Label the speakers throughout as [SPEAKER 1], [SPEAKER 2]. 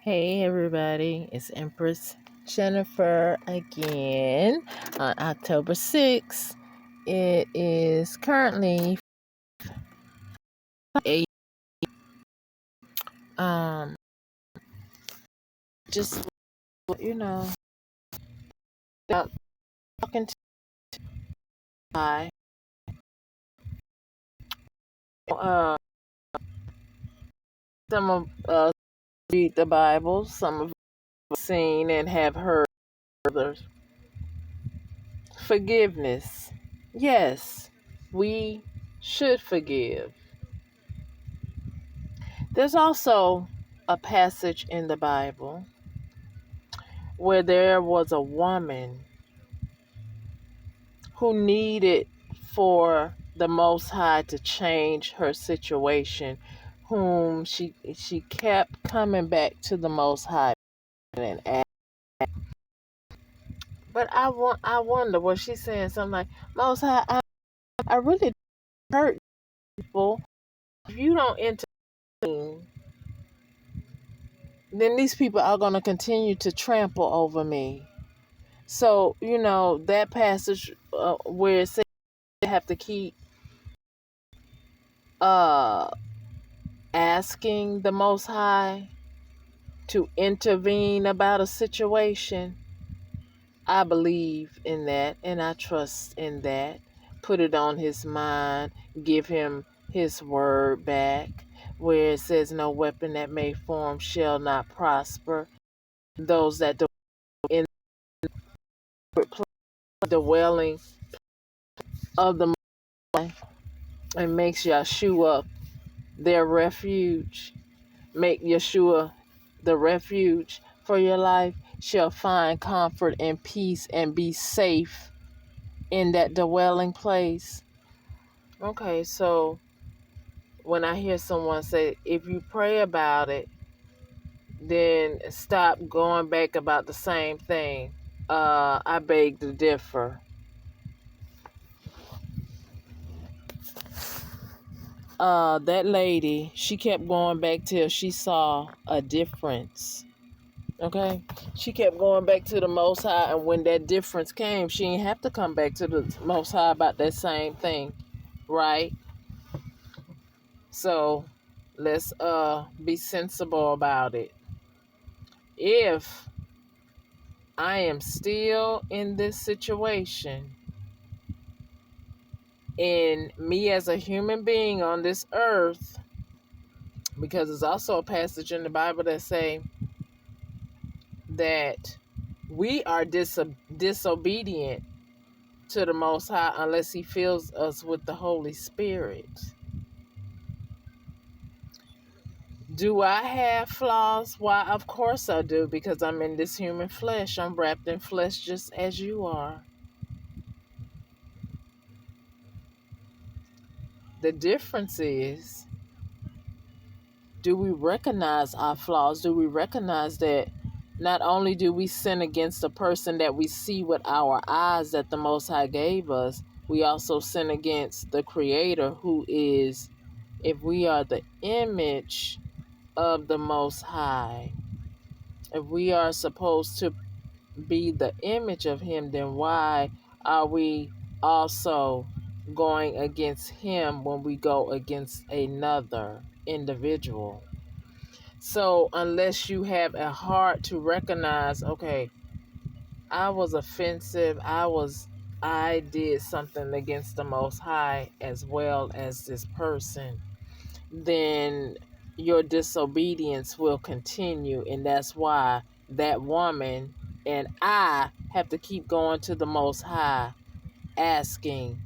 [SPEAKER 1] Hey everybody, it's Empress Jennifer again on October 6th. It is currently 8. Um, just you know, about talking to I uh some of us read the Bible, some of us seen and have heard others. Forgiveness. Yes, we should forgive. There's also a passage in the Bible where there was a woman who needed for the Most High to change her situation, whom she kept coming back to the Most High and ask. But I wonder, was she saying something like, Most High, I really hurt people. If you don't intervene, then these people are going to continue to trample over me. So, that passage where it says you have to keep uh, asking the Most High to intervene about a situation, I believe in that and I trust in that. Put it on his mind, give him his word back, where it says, no weapon that may form shall not prosper. Those that dwell in the dwelling of the Most and makes Yeshua their refuge. Make Yeshua the refuge for your life, shall find comfort and peace and be safe in that dwelling place. Okay, so when I hear someone say, if you pray about it, then stop going back about the same thing. I beg to differ. That lady, she kept going back till she saw a difference. Okay, she kept going back to the Most High, and when that difference came, she didn't have to come back to the Most High about that same thing, right? So let's be sensible about it. If I am still in this situation, and me as a human being on this earth, because there's also a passage in the Bible that say that we are disobedient to the Most High unless He fills us with the Holy Spirit. Do I have flaws? Why, of course I do, because I'm in this human flesh. I'm wrapped in flesh just as you are. The difference is, do we recognize our flaws? Do we recognize that not only do we sin against the person that we see with our eyes that the Most High gave us, we also sin against the Creator, who is, if we are the image of the Most High, if we are supposed to be the image of Him, then why are we also going against Him when we go against another individual? So unless you have a heart to recognize, okay, I was offensive, I did something against the Most High as well as this person, then your disobedience will continue. And that's why that woman and I have to keep going to the Most High, asking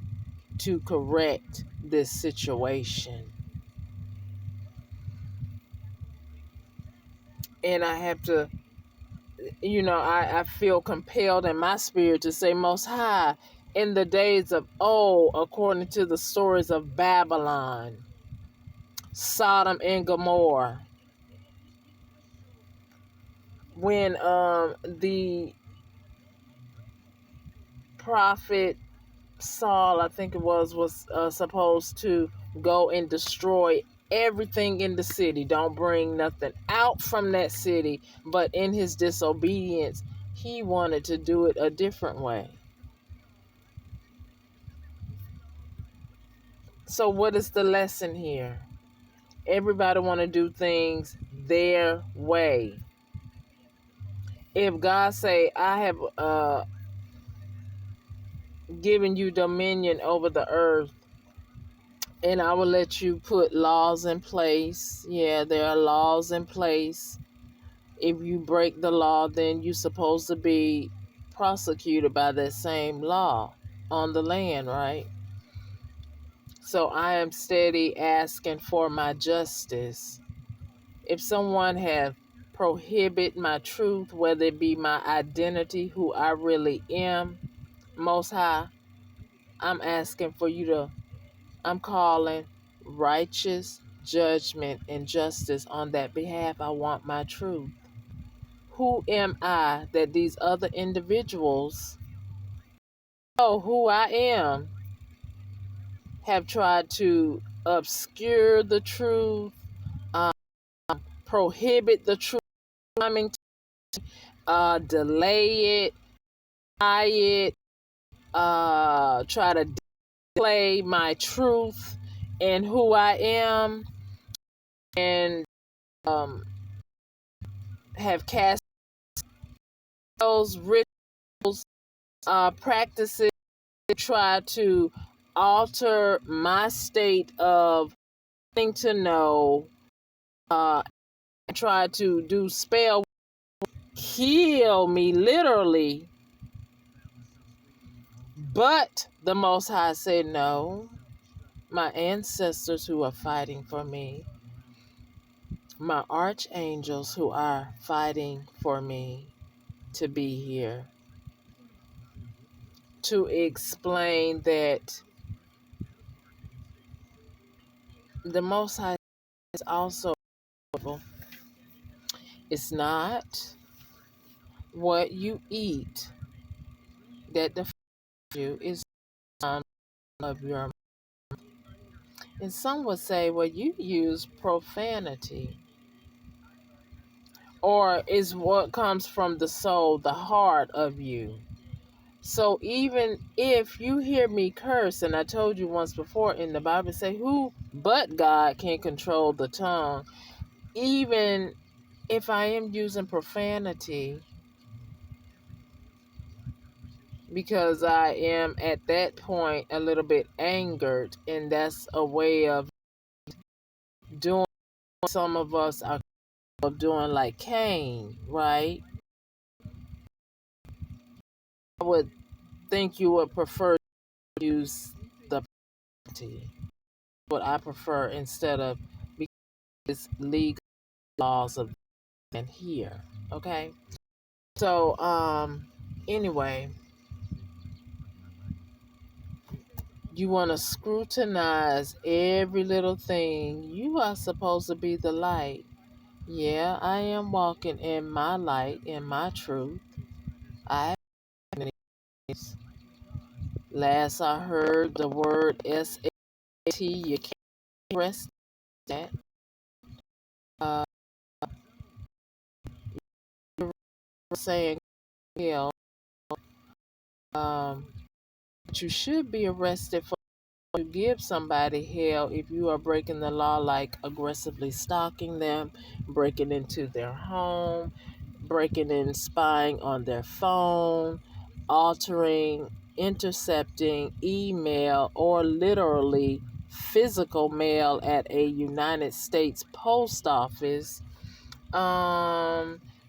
[SPEAKER 1] to correct this situation. And I have to, I feel compelled in my spirit to say, Most High, in the days of old, according to the stories of Babylon, Sodom and Gomorrah, when the prophet Saul, I think it was supposed to go and destroy everything in the city. Don't bring nothing out from that city. But in his disobedience, he wanted to do it a different way. So what is the lesson here? Everybody want to do things their way. If God say, I have given you dominion over the earth, and I will let you put laws in place. Yeah, there are laws in place. If you break the law, then you're supposed to be prosecuted by that same law on the land, right? So I am steady asking for my justice. If someone have prohibit my truth, whether it be my identity, who I really am, Most High, I'm calling righteous judgment and justice on that behalf. I want my truth. Who am I that these other individuals know who I am, have tried to obscure the truth, um, prohibit the truth coming, delay it, hide it, try to display my truth and who I am, and have cast those rituals, practices to try to alter my state of wanting to know, and try to do spell, kill me literally. But the Most High said, no, my ancestors who are fighting for me, my archangels who are fighting for me to be here, to explain that the Most High is also, it's not what you eat that defines you, is the sound of your mouth. And some would say, well, you use profanity, or is what comes from the soul, the heart of you. So even if you hear me curse, and I told you once before in the Bible, say, who but God can control the tongue? Even if I am using profanity, because I am at that point a little bit angered, and that's a way of doing, some of us are doing like Cain, right? I would think you would prefer to use the profanity, what I prefer, instead of, because legal laws of and here. Okay. So anyway, you want to scrutinize every little thing. You are supposed to be the light. Yeah, I am walking in my light, in my truth. I last I heard the word SAT, you can't rest that. Uh, saying hell, but you should be arrested for, you give somebody hell if you are breaking the law, like aggressively stalking them, breaking into their home, breaking in, spying on their phone, altering, intercepting email, or literally physical mail at a United States post office,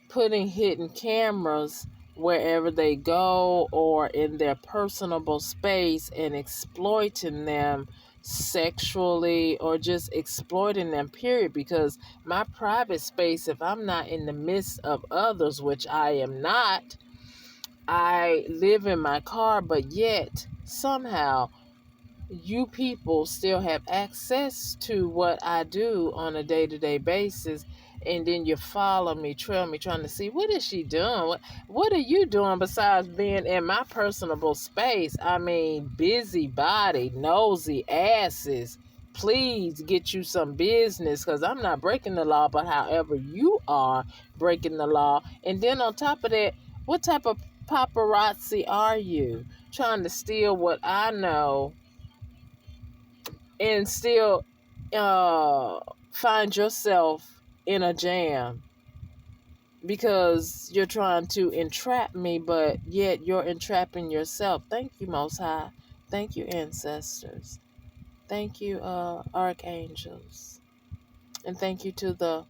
[SPEAKER 1] putting hidden cameras wherever they go or in their personable space and exploiting them sexually, or just exploiting them, period. Because my private space, if I'm not in the midst of others, which I am not, I live in my car, but yet somehow you people still have access to what I do on a day-to-day basis, and then you follow me, trail me, trying to see, what is she doing? What are you doing besides being in my personable space? I mean, busybody, nosy asses, please get you some business, because I'm not breaking the law, but however you are breaking the law. And then on top of that, what type of paparazzi are you? Trying to steal what I know and still find yourself in a jam because you're trying to entrap me, but yet you're entrapping yourself. Thank you, Most High. Thank you, ancestors. Thank you, archangels. And thank you to the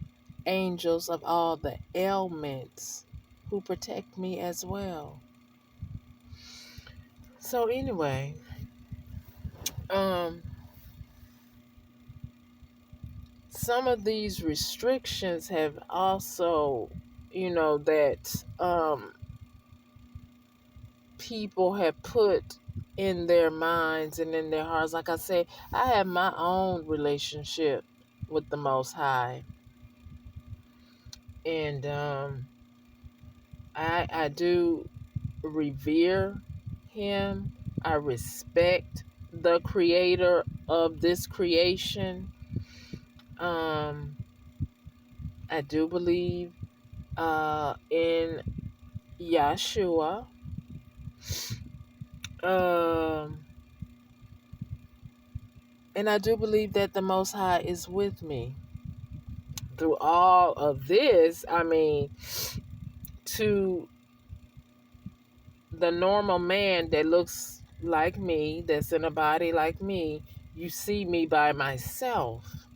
[SPEAKER 1] angels of all the ailments who protect me as well. So anyway, some of these restrictions have also, that people have put in their minds and in their hearts. Like I say, I have my own relationship with the Most High. And I do revere him. I respect the creator of this creation. I do believe in Yahshua. And I do believe that the Most High is with me through all of this. I mean, to the normal man that looks like me, that's in a body like me, you see me by myself.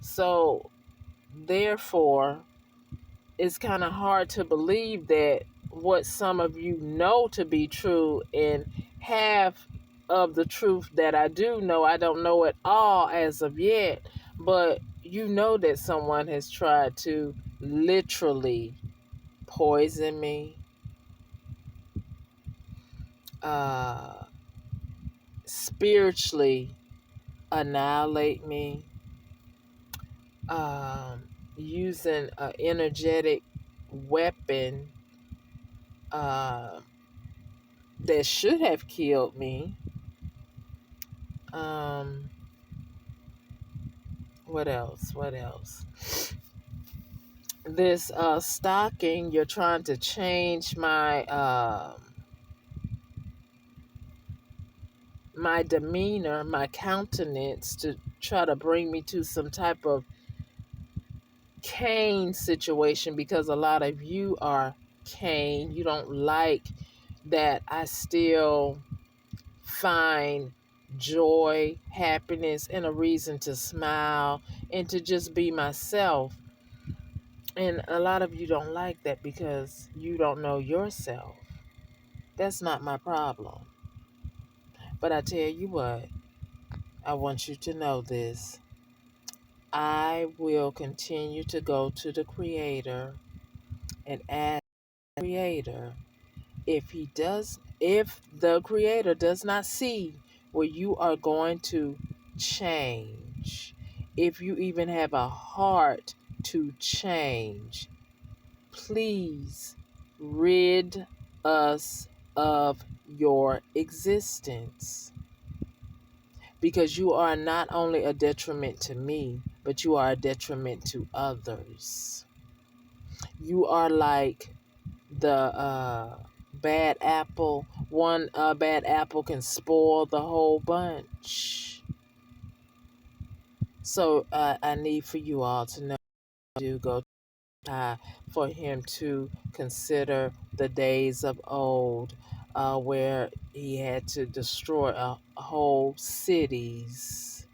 [SPEAKER 1] So, therefore, it's kind of hard to believe that what some of you know to be true, and half of the truth that I do know, I don't know it all as of yet, but you know that someone has tried to literally poison me, spiritually annihilate me, using an energetic weapon that should have killed me. What else? This stalking, you're trying to change my my demeanor, my countenance, to try to bring me to some type of Cain situation, because a lot of you are Cain. You don't like that I still find joy, happiness, and a reason to smile and to just be myself. And a lot of you don't like that because you don't know yourself. That's not my problem. But I tell you what, I want you to know this. I will continue to go to the Creator and ask the Creator if the Creator does not see where you are going to change, if you even have a heart to change, please rid us of your existence, because you are not only a detriment to me, but you are a detriment to others. You are like the bad apple. One bad apple can spoil the whole bunch. So I need for you all to know, to go for him to consider the days of old, where he had to destroy whole cities,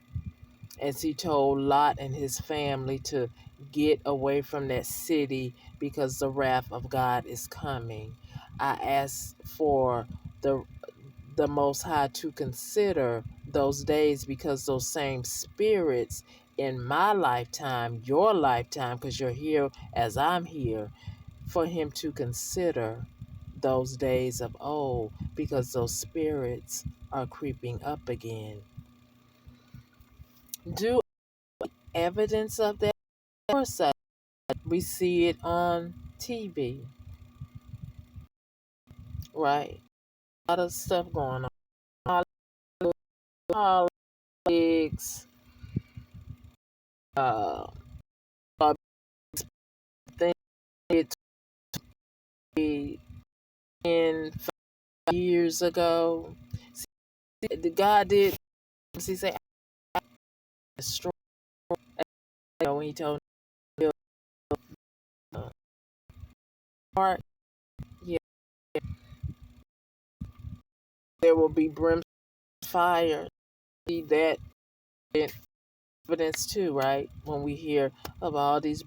[SPEAKER 1] as he told Lot and his family to get away from that city because the wrath of God is coming. I ask for the Most High to consider those days, because those same spirits in my lifetime, your lifetime, because you're here as I'm here, for him to consider those days of old, because those spirits are creeping up again. Do evidence of that? Of course, we see it on TV, right? A lot of stuff going on. eggs, uh, uh, thing it took in 5 years ago. See, the God did. He said, "Destroy." When he told him, uh, "Heart, yeah, there will be brimstone fire." See that in evidence too, right? When we hear of all these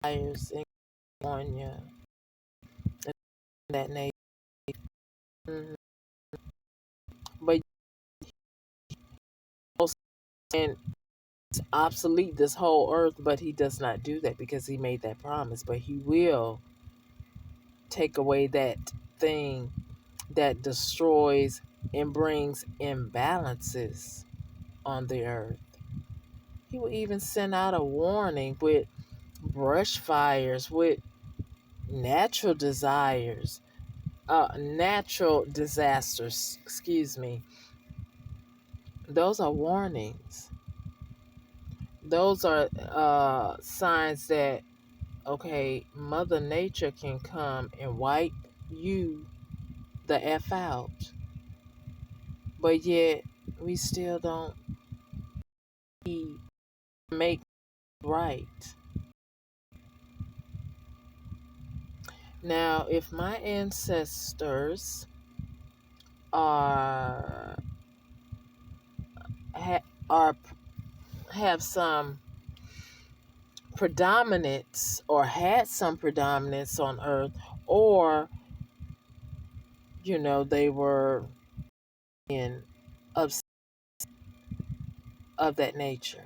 [SPEAKER 1] fires in California and that nation. Mhm. But and obsolete this whole earth, but he does not do that because he made that promise. But he will take away that thing that destroys and brings imbalances on the earth. He will even send out a warning with brush fires, with natural desires, natural disasters, excuse me. Those are warnings. Those are signs that, okay, Mother Nature can come and wipe you the F out. But yet, we still don't make right. Now, if my ancestors are, are have some predominance or had some predominance on earth, or they were in of that nature.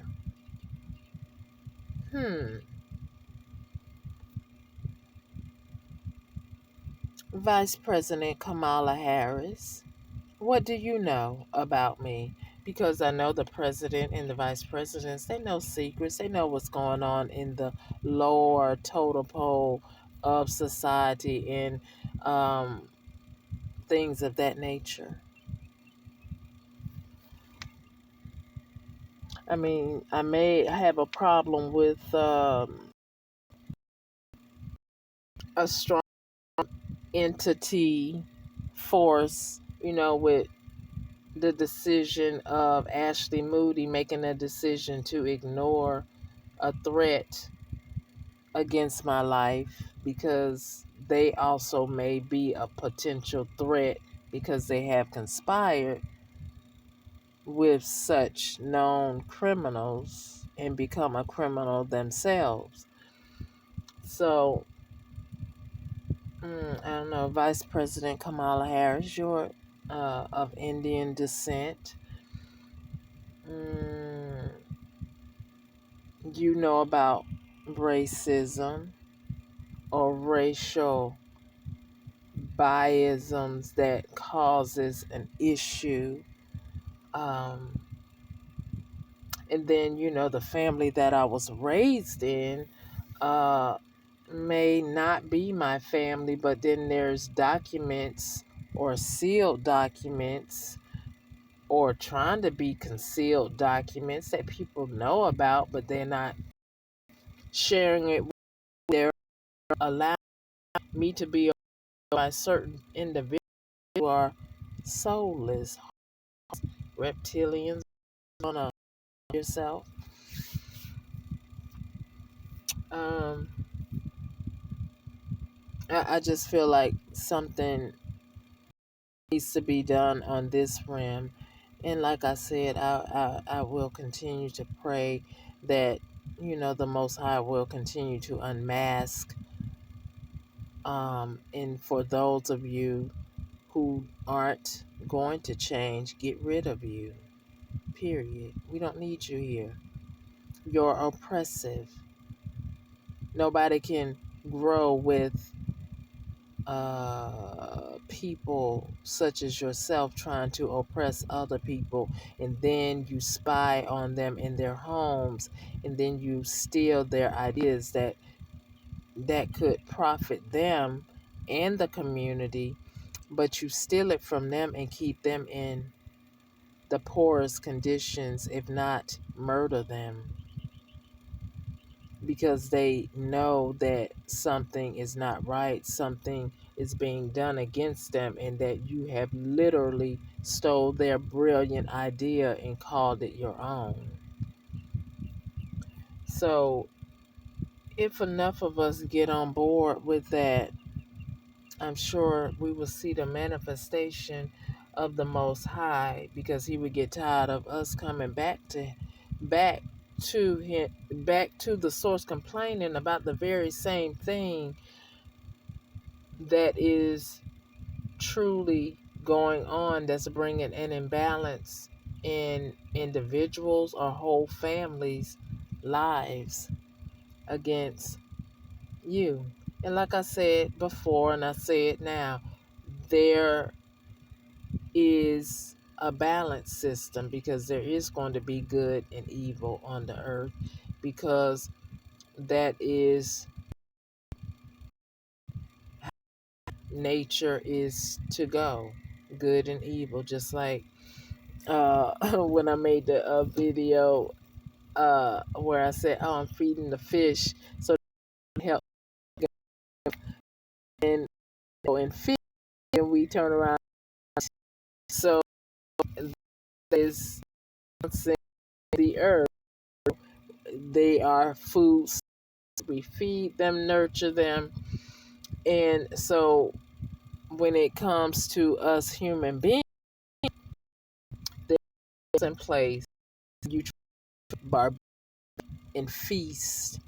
[SPEAKER 1] Vice President Kamala Harris, what do you know about me? Because I know the president and the vice presidents, they know secrets. They know what's going on in the lower total pole of society and things of that nature. I mean, I may have a problem with a strong entity force, with the decision of Ashley Moody making a decision to ignore a threat against my life because they also may be a potential threat because they have conspired with such known criminals and become a criminal themselves. So, I don't know, Vice President Kamala Harris, you're of Indian descent. Mm, you know about racism or racial biasms that causes an issue. Um, and then, the family that I was raised in uh, may not be my family, but then there's documents or sealed documents or trying to be concealed documents that people know about, but they're not sharing it. They're allowing me to be by certain individuals who are soulless, reptilians on yourself. Um, I just feel like something needs to be done on this rim. And like I said, I will continue to pray that, the Most High will continue to unmask. And for those of you who aren't going to change, get rid of you. Period. We don't need you here. You're oppressive. Nobody can grow with people such as yourself trying to oppress other people, and then you spy on them in their homes, and then you steal their ideas that could profit them and the community, but you steal it from them and keep them in the poorest conditions, if not murder them, because they know that something is not right, something is being done against them, and that you have literally stole their brilliant idea and called it your own. So if enough of us get on board with that, I'm sure we will see the manifestation of the Most High, because He would get tired of us coming back to Him, back to the source, complaining about the very same thing that is truly going on, that's bringing an imbalance in individuals or whole families' lives against you. And like I said before, and I say it now, there is a balance system, because there is going to be good and evil on the earth, because that is nature is to go, good and evil. Just like when I made the video where I said, oh, I'm feeding the fish so they can help, and feed, and we turn around. So is the earth, they are foods, we feed them, nurture them. And so when it comes to us human beings, there's in place, you bar and feast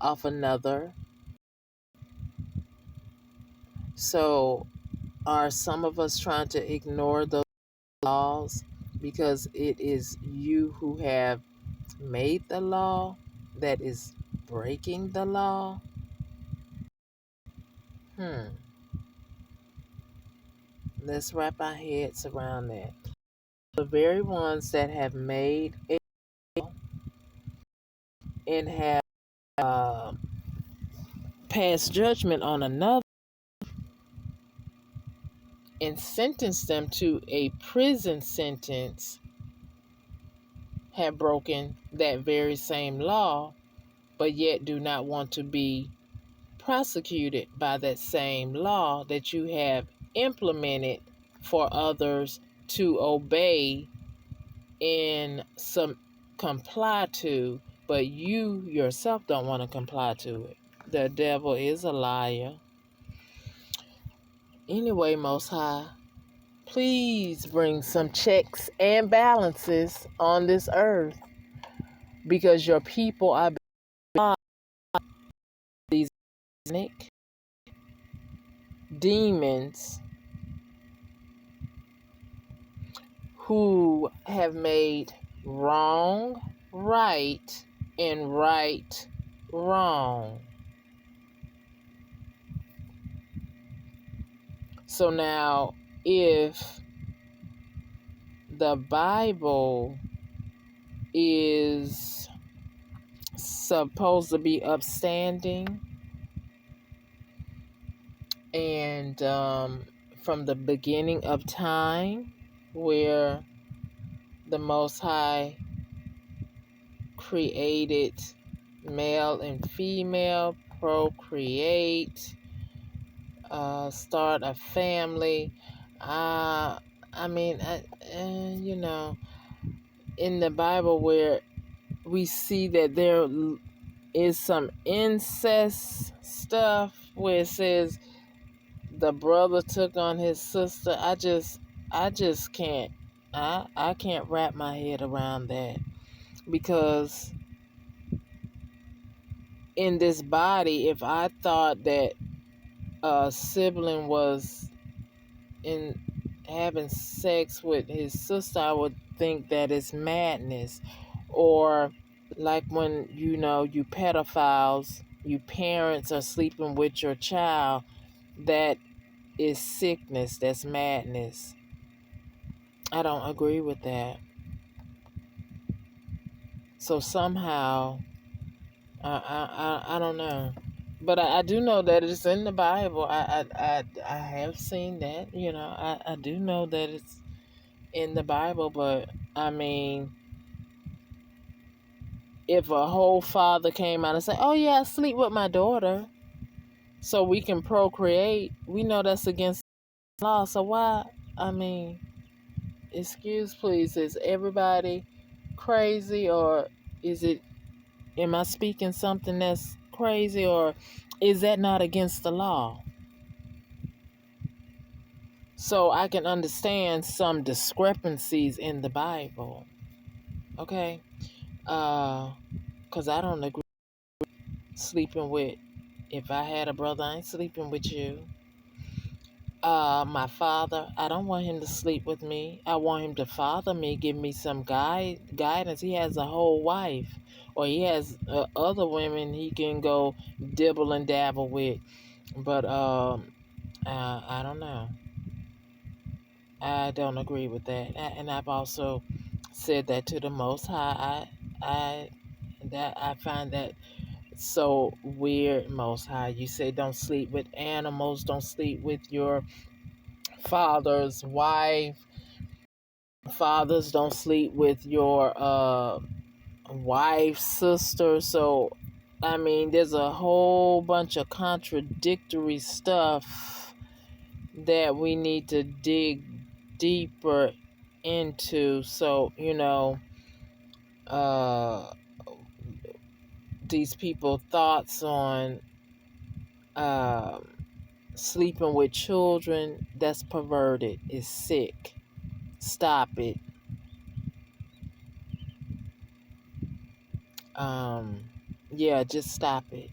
[SPEAKER 1] off another. So are some of us trying to ignore those laws because it is you who have made the law that is breaking the law? Let's wrap our heads around that. The very ones that have made it and have uh, passed judgment on another and sentenced them to a prison sentence have broken that very same law, but yet do not want to be prosecuted by that same law that you have implemented for others to obey and some comply to, but you yourself don't want to comply to it. The devil is a liar. Anyway, Most High, please bring some checks and balances on this earth, because your people are these demons who have made wrong right and right wrong. So now, if the Bible is supposed to be upstanding, and from the beginning of time, where the Most High created male and female, procreate, start a family. You know, in the Bible where we see that there is some incest stuff where it says the brother took on his sister. I just can't. I can't wrap my head around that, because in this body, if I thought that a sibling was in having sex with his sister, I would think that it's madness. Or like when you pedophiles, you parents are sleeping with your child, that is sickness, that's madness. I don't agree with that. So somehow I don't know, but I do know that it's in the Bible. I have seen that. I do know that it's in the Bible, but I mean, if a whole father came out and said, "Oh yeah, I sleep with my daughter so we can procreate," we know that's against the law. So why? I mean, excuse please, is everybody crazy, or is it? Am I speaking something that's crazy, or is that not against the law? So I can understand some discrepancies in the Bible. Okay, because I don't agree sleeping with. If I had a brother, I ain't sleeping with you. My father, I don't want him to sleep with me. I want him to father me, give me some guidance. He has a whole wife, or he has other women he can go dibble and dabble with. But I don't know. I don't agree with that, and I've also said that to the Most High. I find that so weird. Most High, you say don't sleep with animals, don't sleep with your father's wife. Fathers don't sleep with your wife's sister. So, I mean, there's a whole bunch of contradictory stuff that we need to dig deeper into. So, uh, these people thoughts on um sleeping with children, that's perverted, is sick. Stop it. um yeah, just stop it,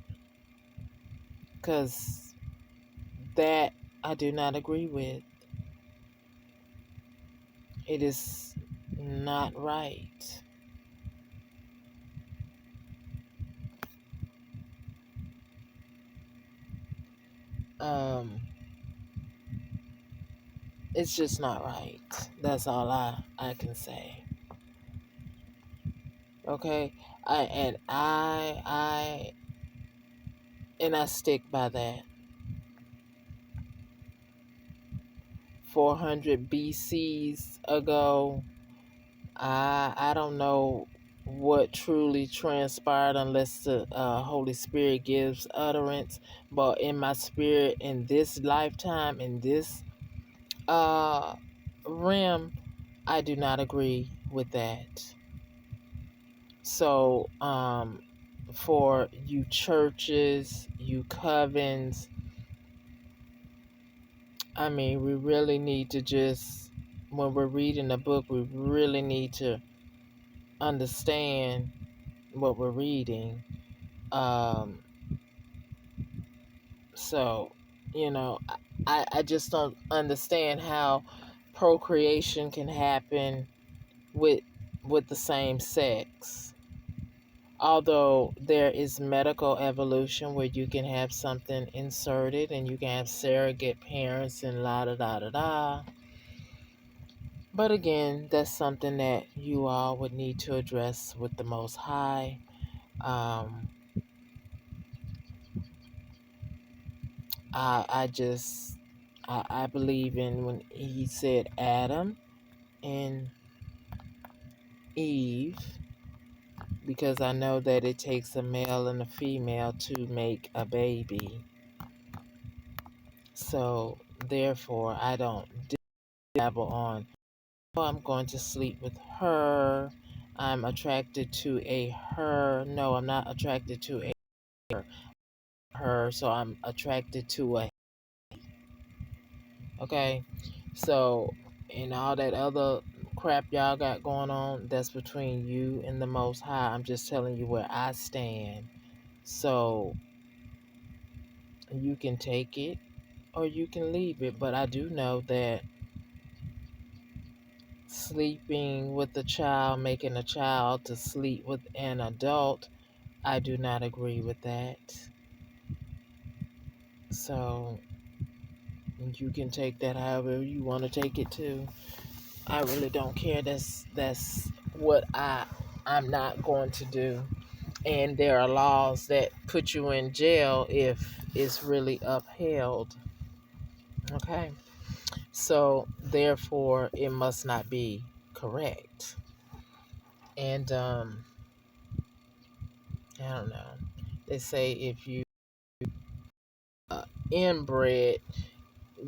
[SPEAKER 1] because that I do not agree with. It is not right. um it's just not right. That's all I can say. Okay. I stick by that. 400 BCs ago, I don't know what truly transpired unless the Holy Spirit gives utterance. But in my spirit, in this lifetime, in this realm, I do not agree with that. So, for you churches, you covens, I mean, we really need to just, when we're reading the book, we really need to understand what we're reading. Um, so, I just don't understand how procreation can happen with with the same sex. Although there is medical evolution where you can have something inserted and you can have surrogate parents and la da da da da. But again, that's something that you all would need to address with the Most High. Um, I believe in when he said Adam and Eve, because I know that it takes a male and a female to make a baby. So therefore, I don't dabble on, oh, I'm going to sleep with her. I'm attracted to a her. No, I'm not attracted to a her. So I'm attracted to a, okay. So, and all that other crap y'all got going on, that's between you and the Most High. I'm just telling you where I stand. So you can take it or you can leave it. But I do know that sleeping with a child, making a child to sleep with an adult, I do not agree with that. So you can take that however you want to take it too. I really don't care. That's what I'm not going to do. And there are laws that put you in jail if it's really upheld. Okay. So therefore it must not be correct. And I don't know. They say if you inbred,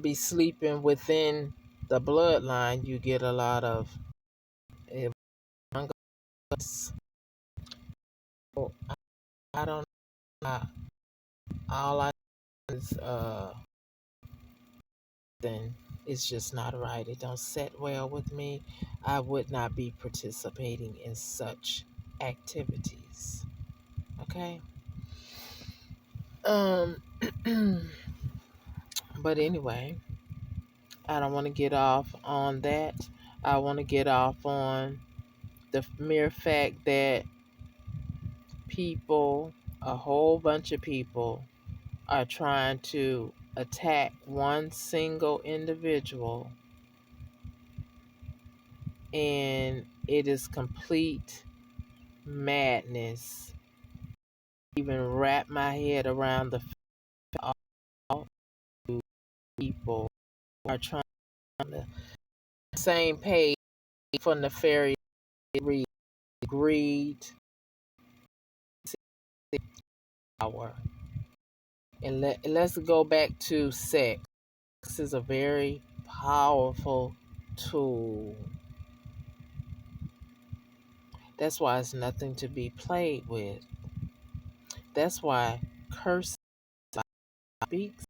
[SPEAKER 1] be sleeping within the bloodline, you get a lot of fungus. I don't know. All I know is then it's just not right. It don't set well with me. I would not be participating in such activities. Okay. Um but anyway, I don't want to get off on that. I want to get off on the mere fact that people, a whole bunch of people, are trying to attack one single individual, and it is complete madness. Even wrap my head around the fact all people are trying the same page for nefarious reasons, greed, power. And let's go back to sex. Sex is a very powerful tool. That's why it's nothing to be played with. That's why curse speaks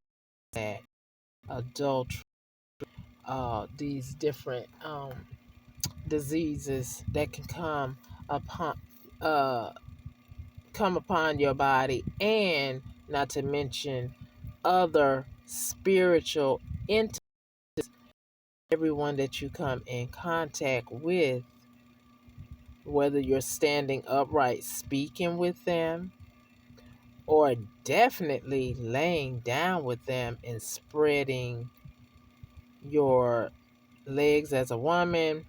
[SPEAKER 1] that adultery, these different diseases that can uh, come upon your body, and not to mention other spiritual entities, everyone that you come in contact with, whether you're standing upright speaking with them or definitely laying down with them and spreading your legs as a woman,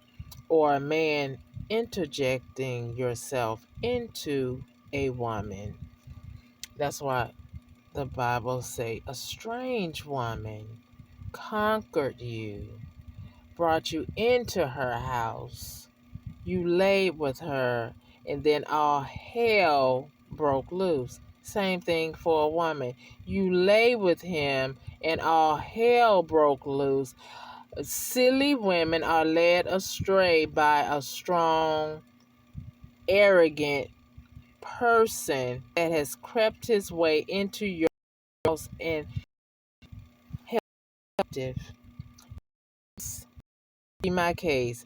[SPEAKER 1] or a man interjecting yourself into a woman. That's why the Bible say a strange woman conquered you, brought you into her house. You laid with her, and then all hell broke loose. Same thing for a woman. You lay with him, and all hell broke loose. Silly women are led astray by a strong, arrogant person that has crept his way into your house and captive. In my case,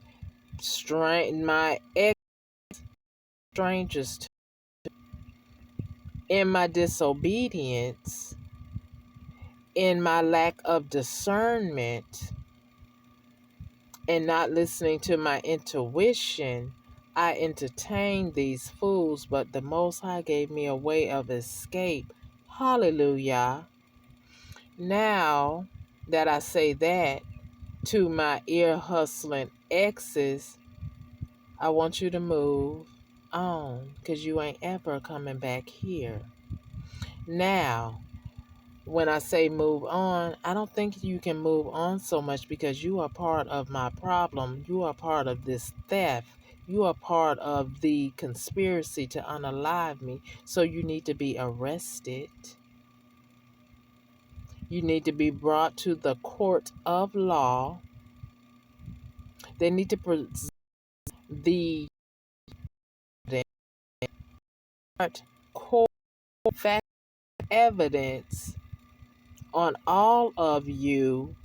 [SPEAKER 1] my ex strangers, in my disobedience, in my lack of discernment, and not listening to my intuition, I entertained these fools, but the Most High gave me a way of escape. Hallelujah. Now that I say that to my ear hustling exes, I want you to move on, because you ain't ever coming back here. Now, when I say move on, I don't think you can move on so much, because you are part of my problem. You are part of this theft. You are part of the conspiracy to unalive me. So you need to be arrested. You need to be brought to the court of law. They need to present the court fact evidence on all of you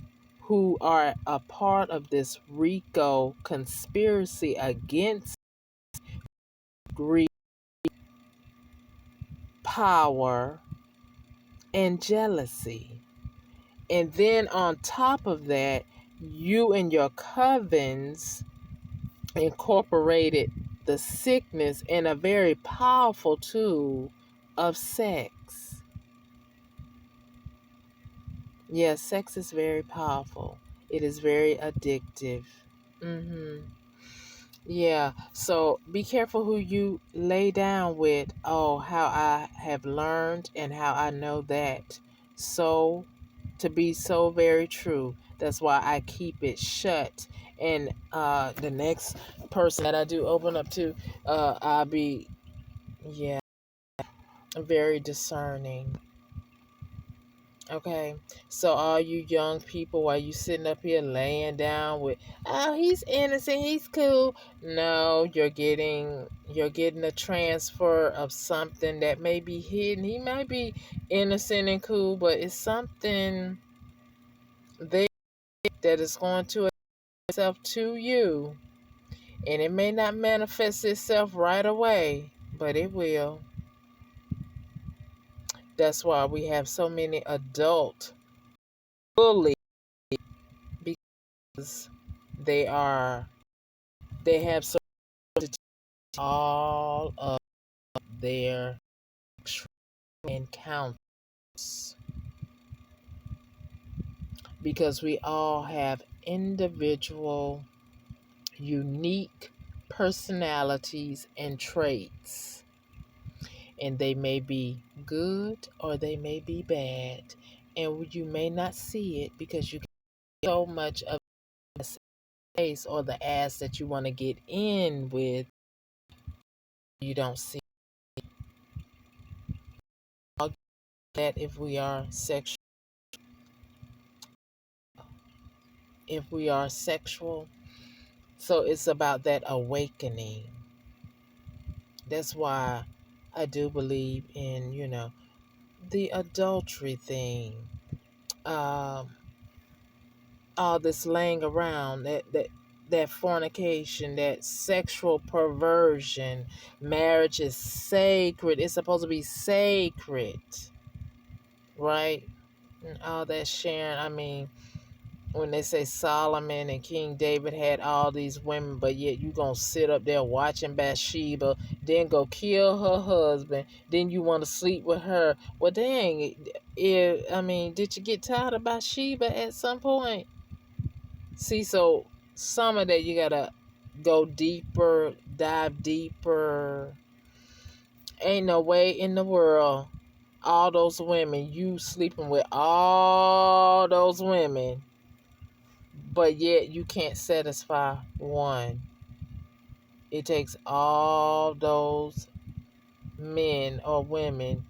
[SPEAKER 1] who are a part of this RICO conspiracy against greed, power, and jealousy. And then on top of that, you and your covens incorporated the sickness in a very powerful tool of sex. Yes, sex is very powerful. It is very addictive. Yeah, so be careful who you lay down with. Oh, how I have learned and how I know that so to be so very true. That's why I keep it shut. And the next person that I do open up to, I'll be, yeah, very discerning. Okay, so all you young people, while you sitting up here laying down with, oh, he's innocent, he's cool. No, you're getting a transfer of something that may be hidden. He might be innocent and cool, but it's something there that is going to itself to you, and it may not manifest itself right away, but it will. That's why we have so many adult bullies, because they are they have so all of their encounters, because we all have individual, unique personalities and traits, and they may be good or they may be bad, and you may not see it because you get so much of the space or the ass that you want to get in with. You don't see that if we are sexual. So it's about that awakening. That's why I do believe in, the adultery thing. Um, all this laying around, that fornication, that sexual perversion. Marriage is sacred. It's supposed to be sacred, right? And all that sharing. I mean, when they say Solomon and King David had all these women, but yet you gonna sit up there watching Bathsheba, then go kill her husband, then you want to sleep with her. Well, dang, did you get tired of Bathsheba at some point? See, so some of that you gotta go deeper, dive deeper. Ain't no way in the world all those women, you sleeping with all those women, but yet you can't satisfy one. It takes all those men or women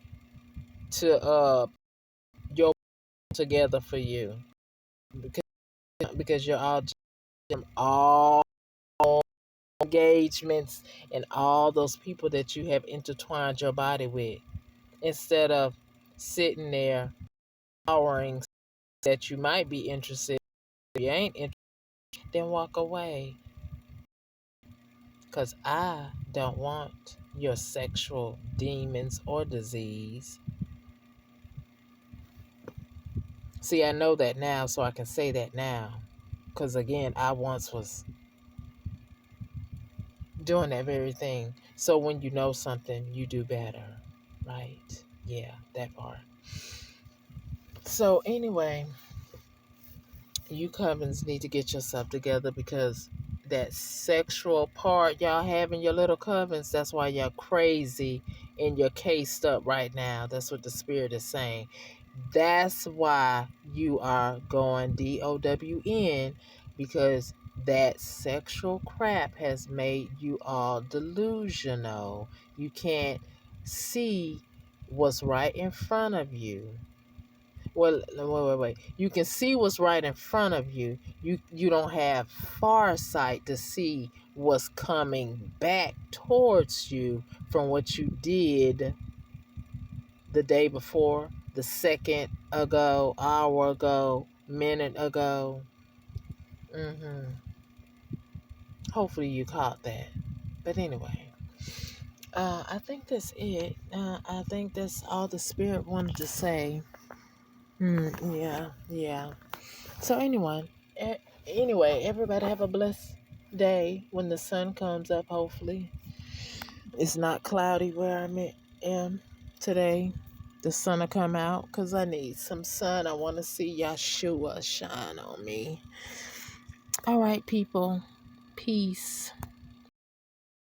[SPEAKER 1] to yoke together for you, because you're all engagements and all those people that you have intertwined your body with, instead of sitting there powering that you might be interested. If you ain't interested, then walk away, because I don't want your sexual demons or disease. See, I know that now, so I can say that now. Because again, I once was doing that very thing. So when you know something, you do better, right? Yeah, that part. So anyway, you covens need to get yourself together, because that sexual part y'all have in your little covens, that's why y'all crazy and you're cased up right now. That's what the spirit is saying. That's why you are going DOWN, because that sexual crap has made you all delusional. You can't see what's right in front of you. Well, wait. You can see what's right in front of you. You don't have far sight to see what's coming back towards you from what you did the day before, the second ago, hour ago, minute ago. Hopefully you caught that. But anyway, I think that's it. I think that's all the spirit wanted to say. Yeah. So anyway, everybody have a blessed day when the sun comes up. Hopefully, it's not cloudy where am today. The sun will come out, because I need some sun. I want to see Yahshua shine on me. All right, people. Peace.